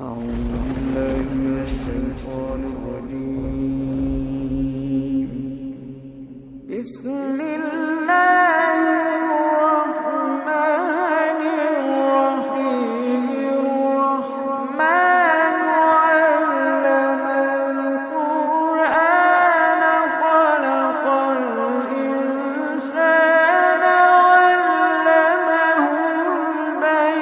أعوذ بالله من الشيطان الرجيم. بسم الله الرحمن الرحيم. الرحمن علم القرآن خلق الإنسان علمه البيان.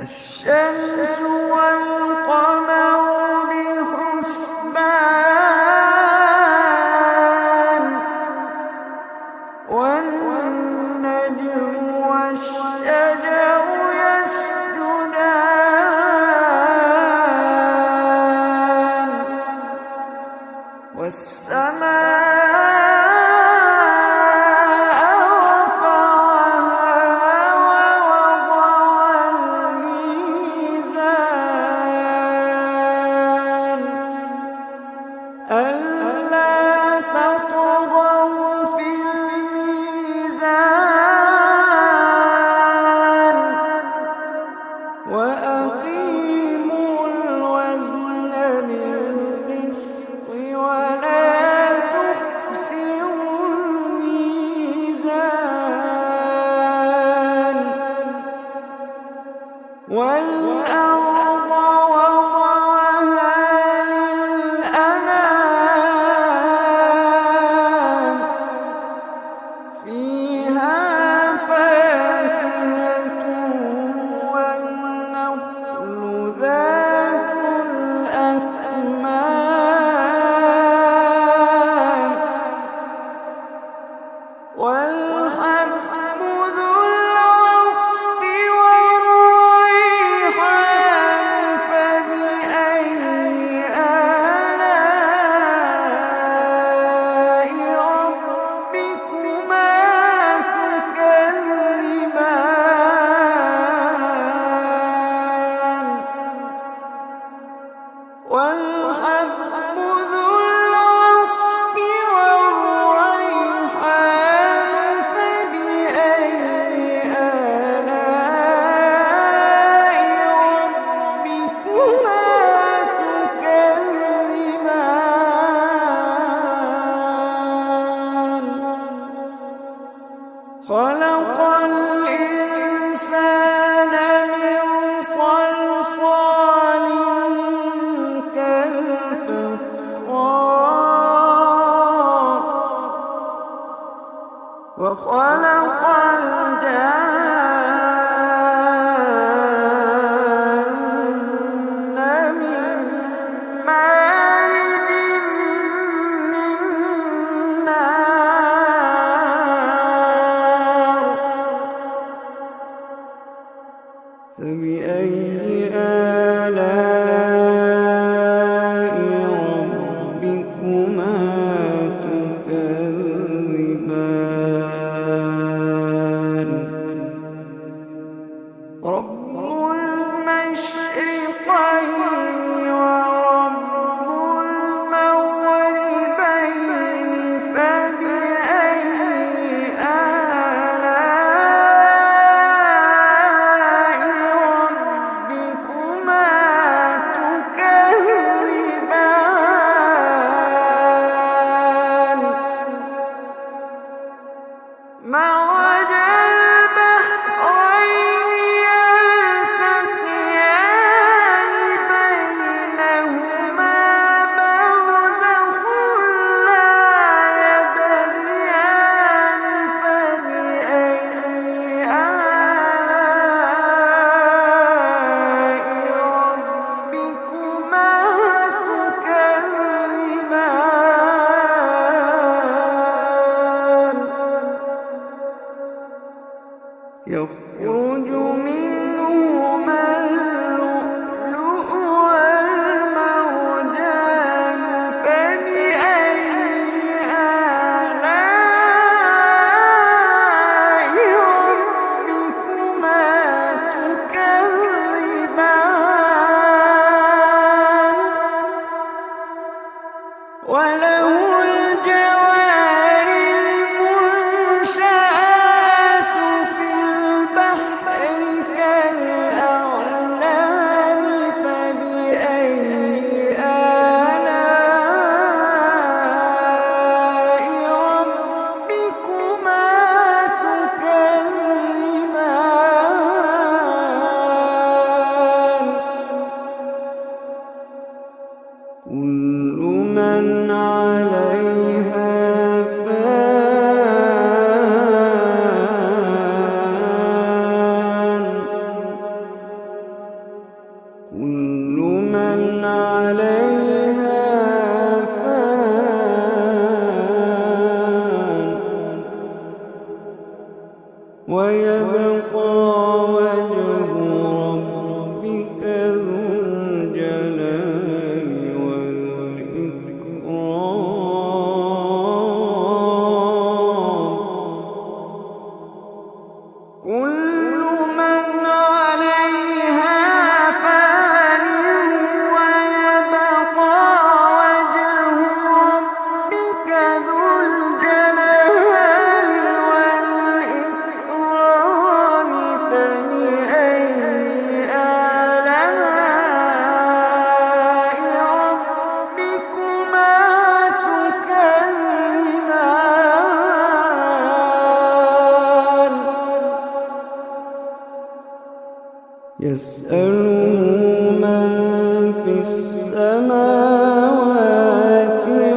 الشمس والقمر بحسبان، والنجم والشجر يسجدان، والسماء رفعها ووضع الميزان ألا تطغوا في الميزان وأقيموا الوزن بالقسط ولا تخسروا الميزان. والأرض وضعها للأنام، فيها فاكهة والنخل ذات الأكمام، والحب ذو العصف والريحان. فبأي آلاء ربكما تكذبان. والحب ذو العصف والريحان. فبأي آلاء ربكما تكذبان. خلق الإنسان من صلصال كالفخار، وخلق الجان من مارج من نار. فبأي آلاء ربكما تكذبان. رب المشرقين ورب المغربين. فبأي آلاء ربكما تكذبان. مرج البحرين يلتقيان بينهما برزخ لا يبغيان. فبأي آلاء ربكما تكذبان. يخرج منهما اللؤلؤ والمرجان. فبأي آلاء ربكما تكذبان. وله الجوار المنشآت في ويبقى وجه ربك ذو الجلال والإكرام. كل من عليها فان ويبقى وجه ربك ذو الجلال والإكرام. فبأي آلاء ربكما تكذبان. يسأله من في السماوات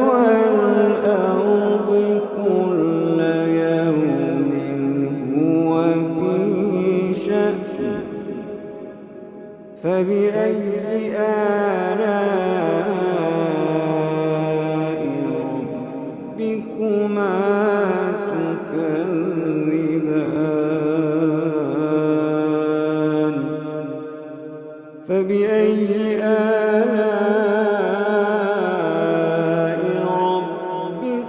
والأرض كل يوم هو في شأن. فبأي آلاء ربكما تكذبان. فبأي آلاء ربكما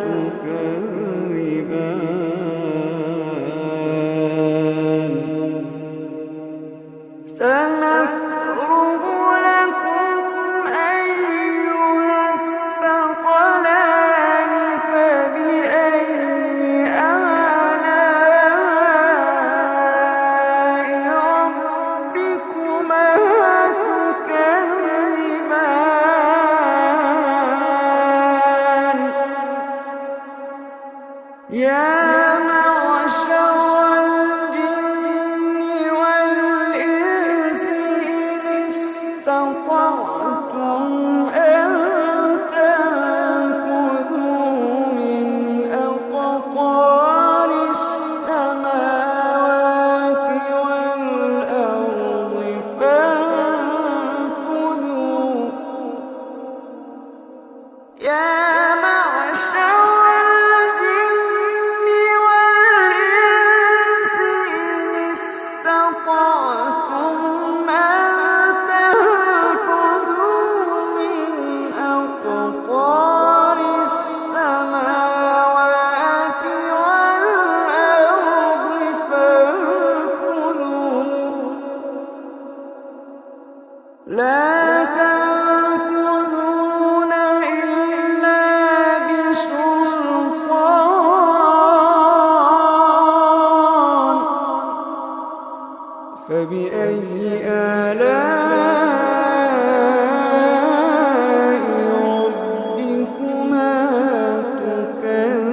تكذبان. سنفرغ لكم أيها الثقلان. فبأي آلاء ربكما تكذبان. يا معشر الجن والإنس إن استطعتم أن تنفذوا من أقطار السماوات والأرض فانفذوا. يا معشر الجن والإنس إن استطعتم أن تنفذوا من أقطار السماوات والأرض فانفذوا. لا تنفذون إلا بسلطان. فبأي آلاء ربكما تكذبان.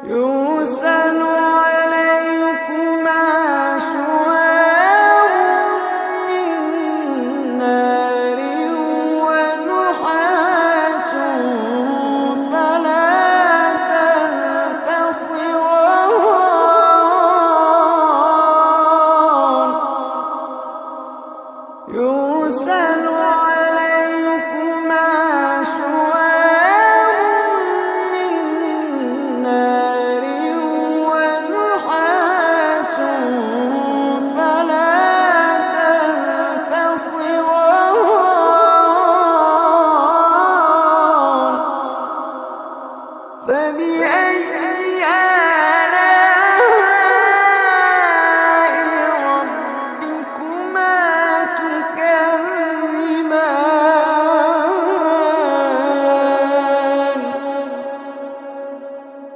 يرسل عليكما شواظ من نار ونحاس فلا تنتصران. يرسل عليكما شواظ من نار ونحاس فلا تنتصران. فبأي آلاء ربكما تكذبان.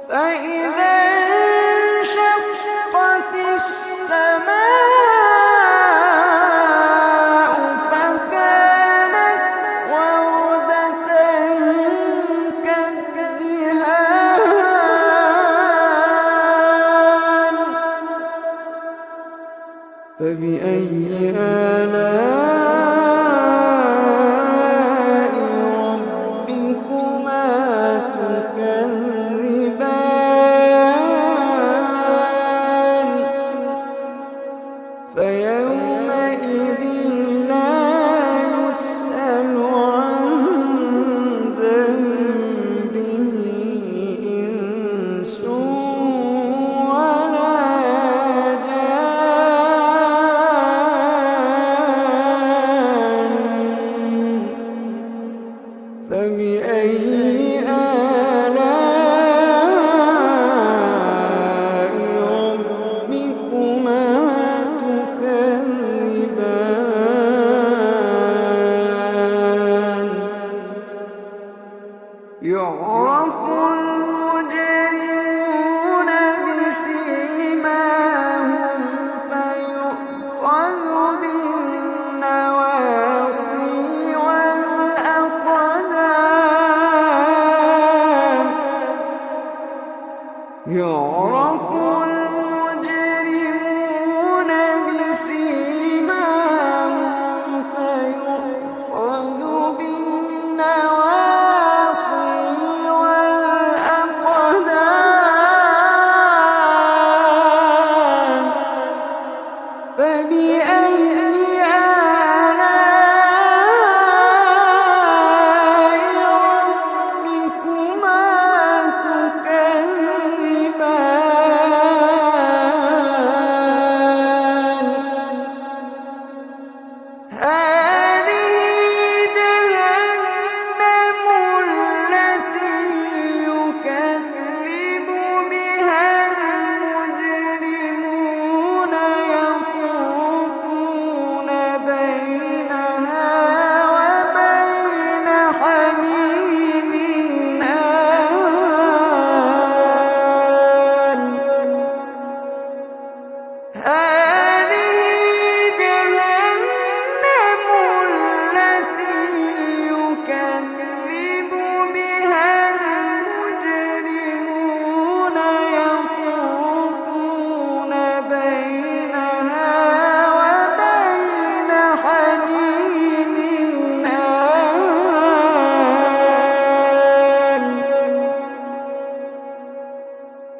فإذا انشقت السماء فكانت وردة كالدهان. يعرف المجرمون بسيماهم فيؤخذ بالنواصي والأقدام. يعرف المجرمون بسيماهم فيؤخذ بالنواصي والأقدام. فبأي آلاء ربكما تكذبان. هذه جهنم التي يكذب بها المجرمون يطوفون بينها وبين حميم آن. هذه جهنم التي يكذب بها المجرمون يطوفون بينها وبين حميم آن.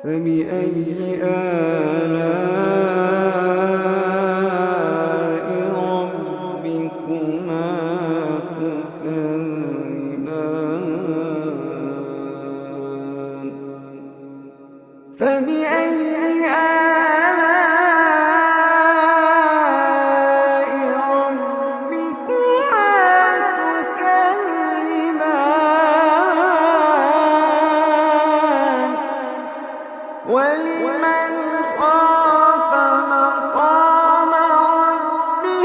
فبأي آلاء ربكما تكذبان. فبأي آلاء ربكما تكذبان. ولمن خاف مقام ربه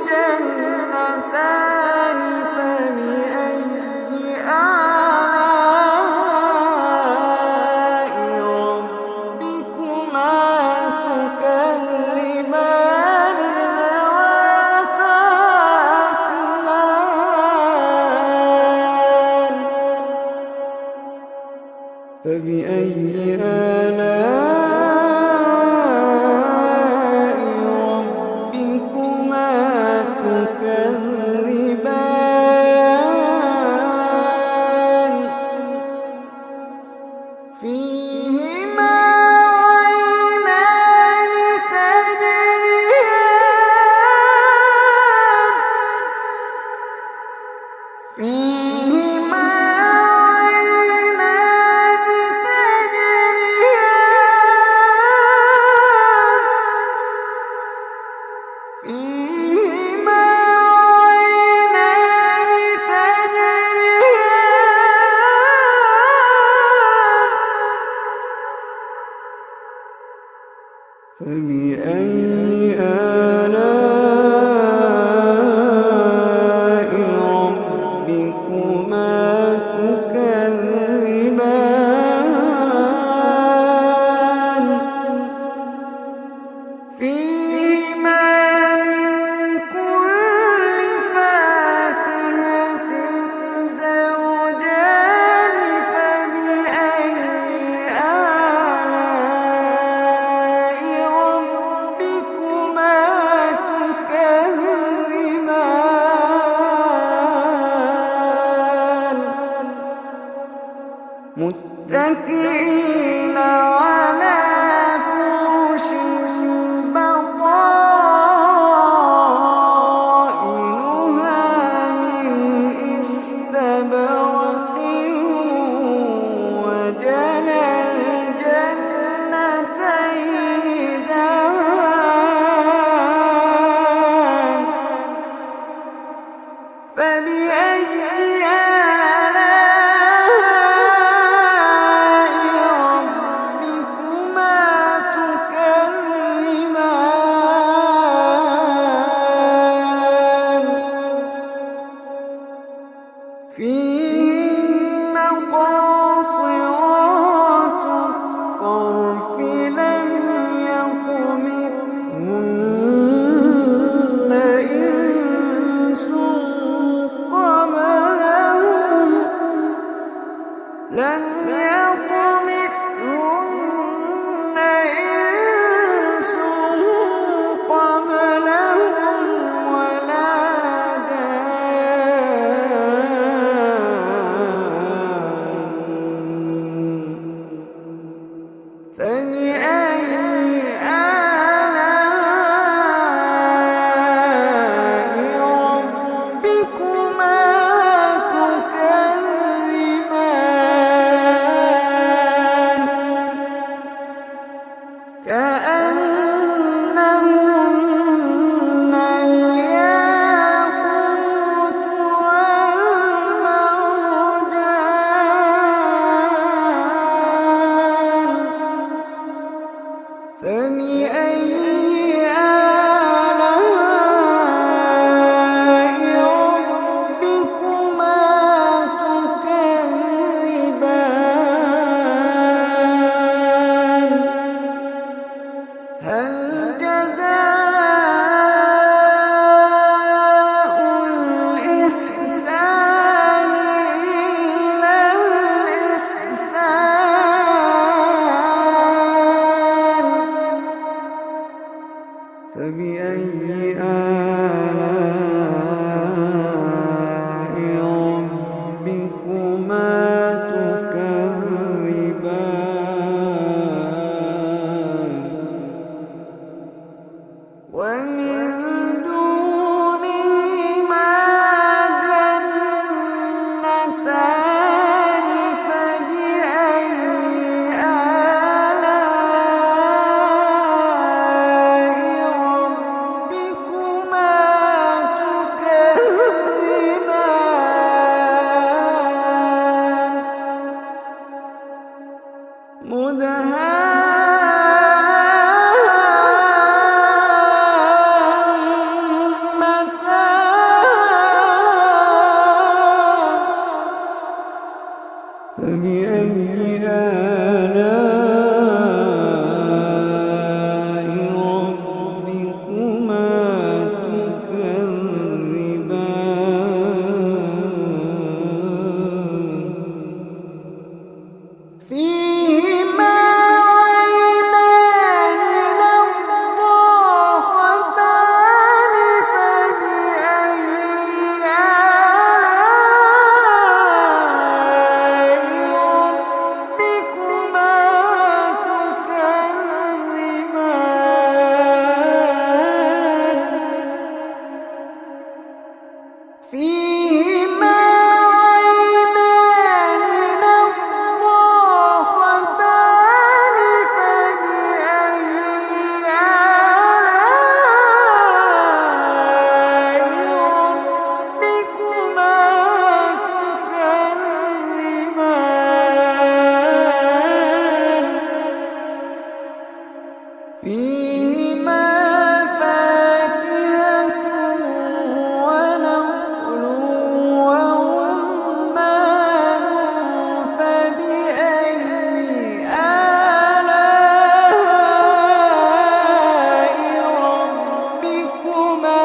جنتان. فبأي آلاء ربكما تكذبان ذواتا أفنان. فبأي آلاء ربكما تكذبان. فيهما عينان تجريان. فيهما عينان تجريان. فيهما عينان تجريان. فبأي آلاء ربكما تكذبان. فيهما من كل فاكهة زوجان. فبأي آلاء ربكما تكذبان. متكئين على فرش بطائنها من استبرق. وجنى الجنتين دان. فبأي آلاء ربكما لم يطمثهن إنس قبلهم ولا جان فبأي آلاء ربكما تكذبان كأنهن الياقوت والمرجان فبأي آلاء ربكما تكذبان هل جزاء الإحسان إلا الإحسان فبأي آلاء ربكما تكذبان ومن دونهما جنتان فبأي آلاء ربكما تكذبان فبأي آلاء ربكما تكذبان فيهما عينان نضاختان فبأي آلاء ربكما تكذبان فيهما عينان نضاختان فبأي آلاء ربكما تكذبان فيهما فاكهة ونخل ورمان فبأي آلاء ربكما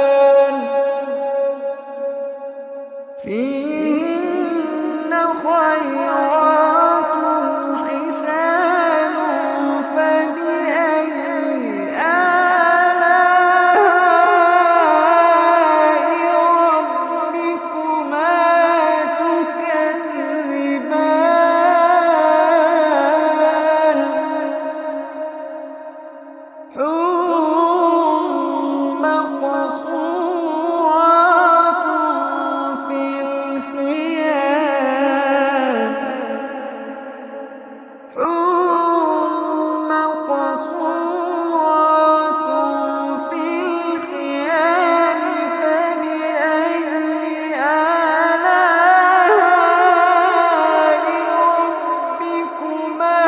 تكذبان فيهن خيرات حسان فبأي آلاء ربكما تكذبان حور مقصورات في الخيام حور مقصورات في الخيام فبأي آلاء ربكما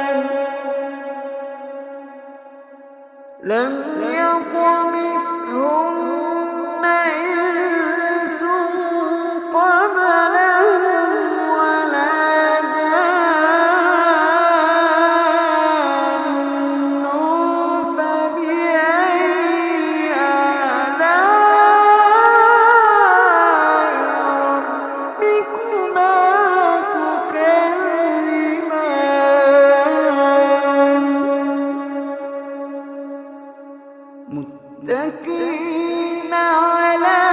تكذبان لم يطمثهن إنس قبلهم ولا جان فبأي متكئين على